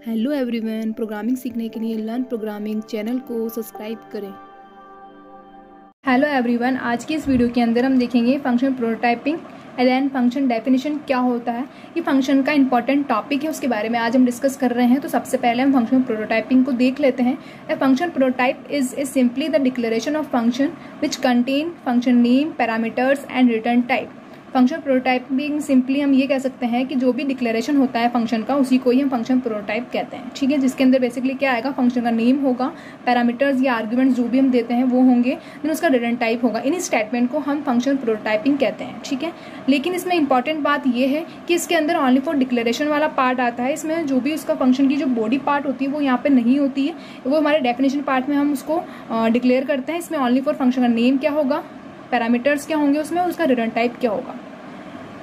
Hello everyone, programming सीखने के लिए लर्न प्रोग्रामिंग चैनल को सब्सक्राइब करें। हेलो एवरीवन, आज की इस वीडियो के अंदर हम देखेंगे function prototyping and then function definition क्या होता है। ये फंक्शन का इंपॉर्टेंट टॉपिक है, उसके बारे में आज हम डिस्कस कर रहे हैं। तो सबसे पहले हम फंक्शन प्रोटोटाइपिंग को देख लेते हैं। A function prototype is simply the declaration of function which contain function name, parameters and return type. Function prototyping simply हम ये कह सकते हैं कि जो भी डिक्लेरेशन होता है फंक्शन का, उसी को ही हम फंक्शन प्रोटोटाइप कहते हैं। ठीक है, जिसके अंदर बेसिकली क्या आएगा, फंक्शन का नेम होगा, पैरामीटर्स या आर्ग्यूमेंट्स जो भी हम देते हैं वो होंगे, देन उसका रिटर्न टाइप होगा। इन स्टेटमेंट को हम फंक्शन प्रोटोटाइपिंग कहते हैं। ठीक है, लेकिन इसमें इंपॉर्टेंट बात ये है कि इसके अंदर ओनली फॉर डिक्लेरेशन वाला पार्ट आता है। इसमें जो भी उसका फंक्शन की जो बॉडी पार्ट होती है वो यहाँ पे नहीं होती है, वो हमारे डेफिनेशन पार्ट में हम उसको डिक्लेयर करते हैं। इसमें ओनली फॉर फंक्शन का नेम क्या होगा, पैरामीटर्स क्या होंगे उसमें, उसका रिटर्न टाइप क्या होगा,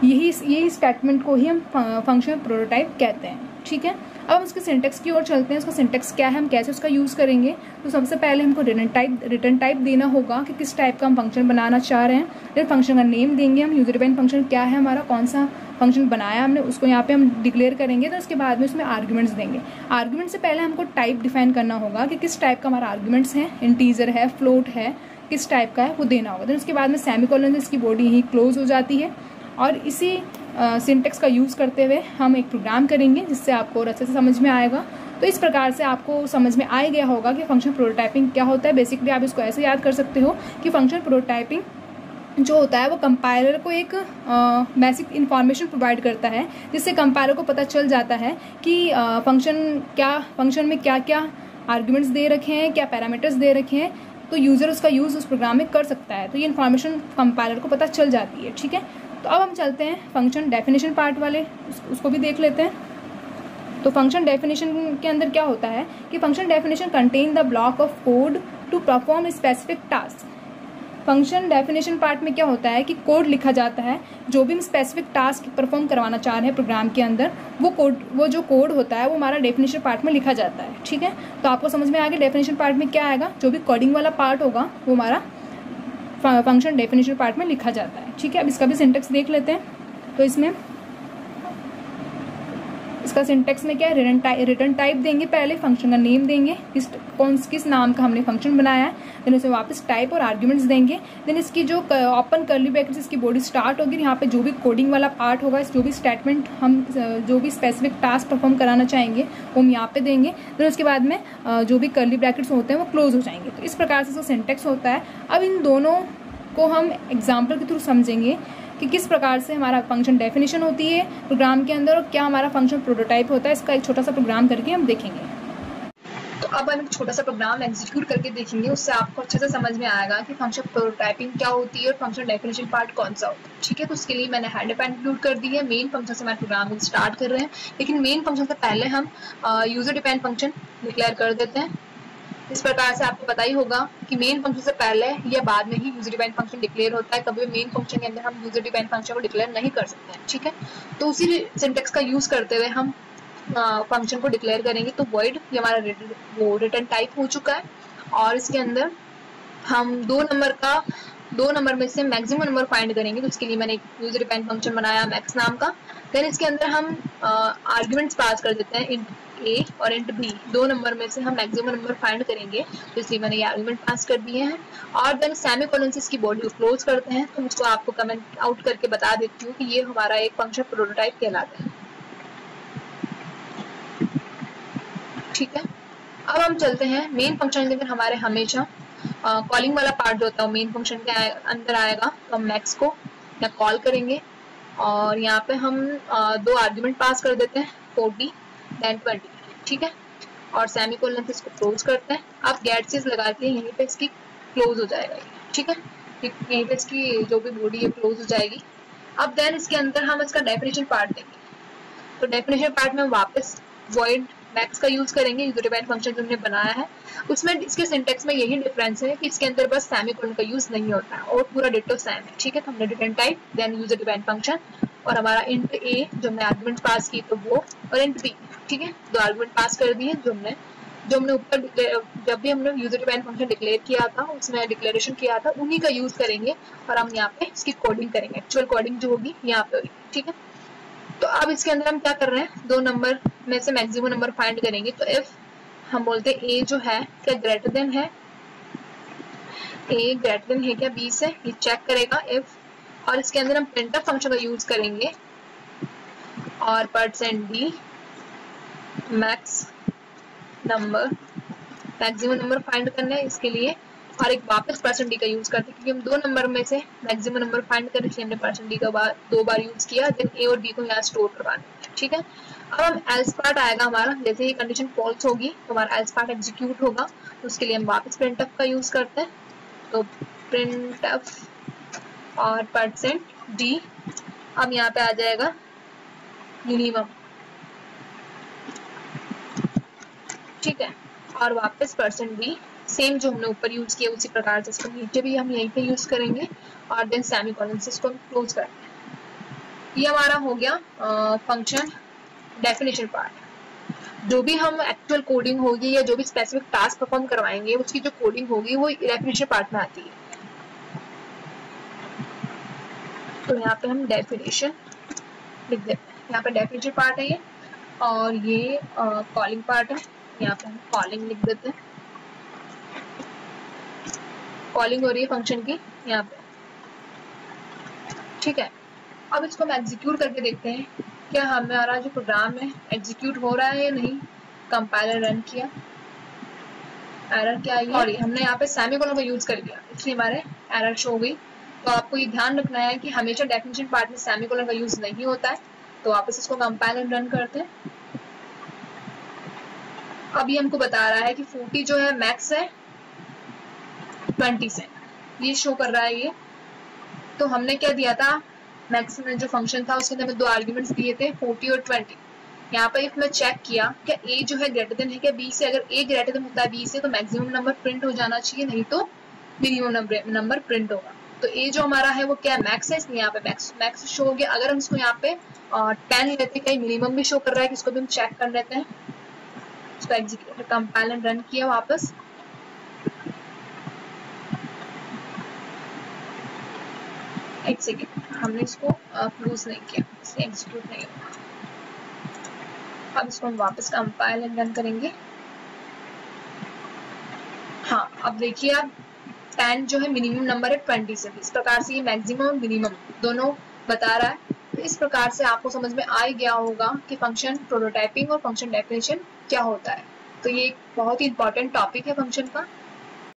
यही स्टेटमेंट को ही हम फंक्शन प्रोटोटाइप कहते हैं। ठीक है, अब हम उसके सिंटेक्स की ओर चलते हैं। उसका सिंटेक्स क्या है, हम कैसे उसका यूज़ करेंगे। तो सबसे पहले हमको रिटर्न टाइप देना होगा कि किस टाइप का हम फंक्शन बनाना चाह रहे हैं। फिर फंक्शन का नेम देंगे हम, यूजर डिफाइंड फंक्शन क्या है हमारा, कौन सा फंक्शन बनाया हमने, उसको यहाँ पे हम डिक्लेयर करेंगे। तो उसके बाद में उसमें आर्ग्यूमेंट्स देंगे। आर्ग्यूमेंट से पहले हमको टाइप डिफाइन करना होगा कि किस टाइप का हमारा आर्ग्यूमेंट्स है, इंटीजर है, फ्लोट है, किस टाइप का है वो देना होगा। तो उसके बाद में सेमीकोलन से इसकी बॉडी यही क्लोज हो जाती है। और इसी सिंटेक्स का यूज़ करते हुए हम एक प्रोग्राम करेंगे जिससे आपको और अच्छे से समझ में आएगा। तो इस प्रकार से आपको समझ में आ गया होगा कि फंक्शन प्रोटोटाइपिंग क्या होता है। बेसिकली आप इसको ऐसे याद कर सकते हो कि फंक्शन प्रोटोटाइपिंग जो होता है वो कंपाइलर को एक बेसिक इन्फॉर्मेशन प्रोवाइड करता है, जिससे कंपाइलर को पता चल जाता है कि फंक्शन में क्या क्या आर्ग्यूमेंट्स दे रखे हैं, क्या पैरामीटर्स दे रखे हैं, तो यूज़र उसका यूज़ उस प्रोग्राम में कर सकता है। तो ये इन्फॉर्मेशन कंपाइलर को पता चल जाती है। ठीक है, तो अब हम चलते हैं फंक्शन डेफिनेशन पार्ट वाले, उसको भी देख लेते हैं। तो फंक्शन डेफिनेशन के अंदर क्या होता है कि function definition contain the block of code to perform specific task. Function definition part में क्या होता है कि कोड लिखा जाता है, जो भी हम स्पेसिफिक टास्क परफॉर्म करवाना चाह रहे हैं प्रोग्राम के अंदर, वो जो कोड होता है वो हमारा डेफिनेशन पार्ट में लिखा जाता है। ठीक है, तो आपको समझ में आ गया डेफिनेशन पार्ट में क्या आएगा, जो भी कोडिंग वाला पार्ट होगा वो हमारा फंक्शन डेफिनेशन पार्ट में लिखा जाता है। ठीक है, अब इसका भी सिंटेक्स देख लेते हैं। तो इसमें इसका सिंटेक्स में क्या है, रिटर्न टाइप देंगे, पहले फंक्शन का नेम देंगे, किस नाम का हमने फंक्शन बनाया है, देन उसमें वापस टाइप और आर्ग्यूमेंट्स देंगे। देन इसकी जो ओपन कर्ली ब्रैकेट्स इसकी बॉडी स्टार्ट होगी, यहाँ पे जो भी कोडिंग वाला पार्ट होगा, जो भी स्टेटमेंट हम जो भी स्पेसिफिक टास्क परफॉर्म कराना चाहेंगे वो हम यहाँ पे देंगे। देन उसके बाद में जो भी कर्ली ब्रैकेट्स होते हैं वो क्लोज हो जाएंगे। तो इस प्रकार से इसका सिंटेक्स होता है। अब इन दोनों को हम एग्जाम्पल के थ्रू समझेंगे कि किस प्रकार से हमारा फंक्शन डेफिनेशन होती है प्रोग्राम के अंदर और क्या हमारा फंक्शन प्रोटोटाइप होता है। इसका एक छोटा सा प्रोग्राम करके हम देखेंगे। तो अब हम एक छोटा सा प्रोग्राम एग्जीक्यूट करके देखेंगे, उससे आपको अच्छे से समझ में आएगा कि फंक्शन प्रोटोटाइपिंग क्या होती है और फंक्शन डेफिनेशन पार्ट कौन सा होता है। ठीक है, तो उसके लिए मैंने हेडर पैन इंक्लूड कर दी है। मेन फंक्शन से हमारे प्रोग्राम स्टार्ट कर रहे हैं, लेकिन मेन फंक्शन से पहले हम यूजर डिपेंड फंक्शन डिक्लेयर कर देते हैं। इस प्रकार से आपको पता ही होगा कि मेन फंक्शन से पहले या बाद में ही यूजर डिफाइंड फंक्शन डिक्लेयर होता है। कभी मेन फंक्शन के अंदर हम यूजर डिफाइंड फंक्शन को डिक्लेयर नहीं कर सकते हैं। ठीक है, तो उसी सिंटेक्स का यूज करते हुए हम फंक्शन को डिक्लेयर करेंगे। तो वॉइड ये हमारा रिटर्न टाइप हो चुका है, और इसके अंदर हम दो नंबर में से मैक्सिमम नंबर फाइंड करेंगे। तो उसके लिए मैंने एक यूजर डिफाइंड फंक्शन बनाया मैक्स नाम का। देन इसके अंदर हम आर्ग्यूमेंट्स पास कर देते हैं, इंट ए और इंट बी। दो नंबर में से हम मैक्सिमम नंबर फाइंड करेंगे, तो इसलिए मैंने ये आर्गुमेंट पास कर दिए हैं। और देन सेमीकोलन से इसकी बॉडी को क्लोज करते हैं। तो मुझको आपको कमेंट आउट करके बता देती हूँ कि ये हमारा एक फंक्शन प्रोटोटाइप कहलाता है। ठीक है, अब हम चलते हैं मेन फंक्शन के अंदर। हमारे हमेशा कॉलिंग वाला पार्ट जो होता है मेन फंक्शन के अंदर आएगा। तो हम मैक्स को या कॉल करेंगे, और यहाँ पे हम दो आर्ग्यूमेंट पास कर देते हैं, 40 देन 20। ठीक है, और सेमीकोलन से इसको क्लोज करते हैं। आप गेट चीज लगा के यहीं पे इसकी क्लोज हो जाएगा। ठीक है, यहीं पे इसकी जो भी बॉडी है क्लोज हो जाएगी। अब देन इसके अंदर हम इसका डेफिनेशन पार्ट देंगे। तो डेफिनेशन पार्ट में वॉइड मैक्स का यूज करेंगे, यूजर डिफाइंड फंक्शन जो हमने बनाया है उसमें। इसके सिंटेक्स में यही डिफरेंस है कि इसके अंदर बस सेमीकोलन का यूज नहीं होता है और पूरा डिटो सेम है। ठीक है, तो हमने return type, then user defined function, और हमारा इंट ए जो हमने आर्गुमेंट पास की तो वो, और इंट बी। ठीक है, दो आर्गुमेंट पास कर दिए जो हमने ऊपर जब भी हमने यूजर डिफाइंड फंक्शन डिक्लेयर किया था, उसमें डिक्लेरेशन किया था, उन्हीं का यूज करेंगे। और हम यहाँ पे इसकी कोडिंग करेंगे, एक्चुअल कोडिंग जो होगी यहाँ पे होगी। ठीक है, तो अब इसके अंदर हम क्या कर रहे हैं, दो नंबर में से मैक्सिमम नंबर फाइंड करेंगे। तो इफ हम बोलते हैं ए जो है क्या ग्रेटर देन है, ए ग्रेटर देन है क्या बी से, ये चेक करेगा इफ, और इसके अंदर हम प्रिंटफ फंक्शन का यूज करेंगे और %d max number, maximum number find करना है इसके लिए, और एक वापस %d का यूज करते हैं क्योंकि हम दो नंबर में से मैक्सिमम नंबर फाइंड करने के लिए हमने %d का दो बार यूज किया, देन ए और बी को यहाँ स्टोर करवाना है। ठीक है, अब हम एल्स पार्ट आएगा हमारा, जैसे ही कंडीशन फॉल्स होगी तो हमारा एल्स पार्ट एग्जीक्यूट होगा, तो उसके लिए हम वापस प्रिंटफ का यूज करते हैं। तो प्रिंटफ और %d, अब यहाँ पे आ जाएगा मिनिमम, ठीक है, और वापस %d सेम जो हमने ऊपर यूज किया उसी प्रकार से इसको नीचे भी हम यहीं पे यूज करेंगे, और देन सेमीकोलन से इसको क्लोज करते हैं। ये हमारा हो गया फंक्शन डेफिनेशन पार्ट। जो भी हम एक्चुअल कोडिंग होगी या जो भी स्पेसिफिक टास्क परफॉर्म करवाएंगे उसकी जो कोडिंग होगी वो डेफिनेशन पार्ट में आती है। तो यहाँ पे हम डेफिनेशन लिख देते हैं, यहाँ पे डेफिनेशन पार्ट है ये, और ये कॉलिंग पार्ट है, यहाँ पे हम कॉलिंग लिख देते हैं, कॉलिंग हो रही है फंक्शन की यहाँ पे। ठीक है, अब इसको हम एग्जीक्यूट करके देखते हैं क्या हमारा जो प्रोग्राम है एग्जीक्यूट हो रहा है या नहीं। कंपाइलर रन किया, एरर क्या आई, सॉरी हमने यहाँ पे सेमीकोलन का यूज कर लिया इसलिए हमारे एरर शो हुई। तो आपको ये ध्यान रखना है कि हमेशा डेफिनेशन पार्ट में सेमीकोलन का यूज नहीं होता है। तो वापस इसको कंपाइलर रन करते हैं। अभी हमको बता रहा है कि 40 जो है मैक्स है 20 से, ये शो कर रहा है ये। तो हमने क्या दिया था, मैक्स में जो फंक्शन था उसके अंदर दो आर्ग्यूमेंट्स दिए थे 40 और 20। यहाँ पर इफ मैं चेक किया क्या ए जो है ग्रेटर देन है क्या बी से, अगर ए ग्रेटर देन होता है बी से तो मैक्सिमम नंबर प्रिंट हो जाना चाहिए, नहीं तो मिनिमम नंबर प्रिंट होगा। तो ए जो हमारा है वो क्या मैक्स है, इसलिए यहाँ पे मैक्स शो हो गया। अगर हम इसको यहाँ पे 10 लेते कहीं मिनिमम भी शो कर रहा है कि इसको भी हम चेक कर लेते हैं। इसको एग्जीक्यूट कंपाइल रन किया वापस, एक सेकेंड हमने इसको क्लोज नहीं किया इसलिए एग्जीक्यूट नहीं होगा। अब इसको हम वापस कंपाइल एंड रन करेंगे। हाँ अब देखिए आप 10 जो है मिनिमम नंबर है 20 से, इस प्रकार से ये मैक्सिमम और मिनिमम दोनों बता रहा है। तो इस प्रकार से आपको समझ में आ गया होगा कि फंक्शन प्रोटोटाइपिंग और फंक्शन डेफिनेशन क्या होता है। तो ये एक बहुत ही इंपॉर्टेंट टॉपिक है फंक्शन का।